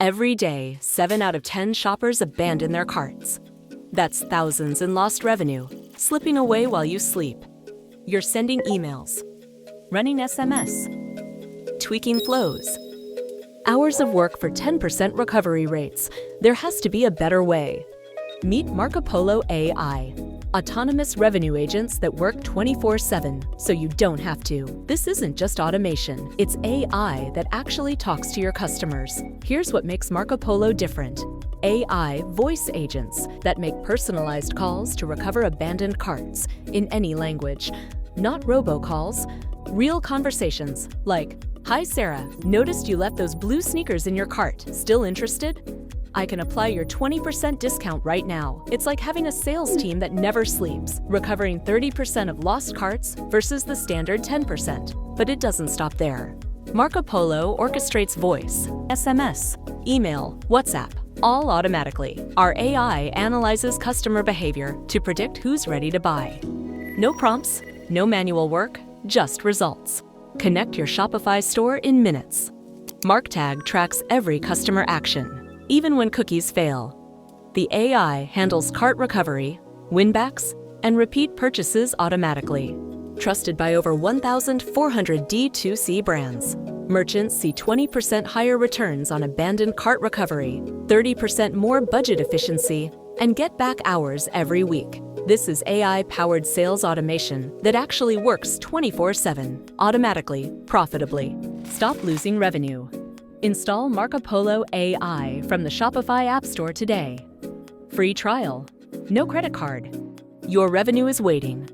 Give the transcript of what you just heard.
Every day, 7 out of 10 shoppers abandon their carts. That's thousands in lost revenue, slipping away while you sleep. You're sending emails, running SMS, tweaking flows. Hours of work for 10% recovery rates. There has to be a better way. Meet Markopolo AI, autonomous revenue agents that work 24/7, so you don't have to. This isn't just automation, it's AI that actually talks to your customers. Here's what makes Markopolo different. AI voice agents that make personalized calls to recover abandoned carts in any language. Not robocalls, real conversations like, "Hi Sarah, noticed you left those blue sneakers in your cart. Still interested? I can apply your 20% discount right now." It's like having a sales team that never sleeps, recovering 30% of lost carts versus the standard 10%. But it doesn't stop there. Markopolo orchestrates voice, SMS, email, WhatsApp, all automatically. Our AI analyzes customer behavior to predict who's ready to buy. No prompts, no manual work, just results. Connect your Shopify store in minutes. MarkTag tracks every customer action, even when cookies fail. The AI handles cart recovery, winbacks, and repeat purchases automatically. Trusted by over 1,400 D2C brands. Merchants see 20% higher returns on abandoned cart recovery, 30% more budget efficiency, and get back hours every week. This is AI-powered sales automation that actually works 24/7, automatically, profitably. Stop losing revenue. Install Markopolo AI from the Shopify App Store today. Free trial. No credit card. Your revenue is waiting.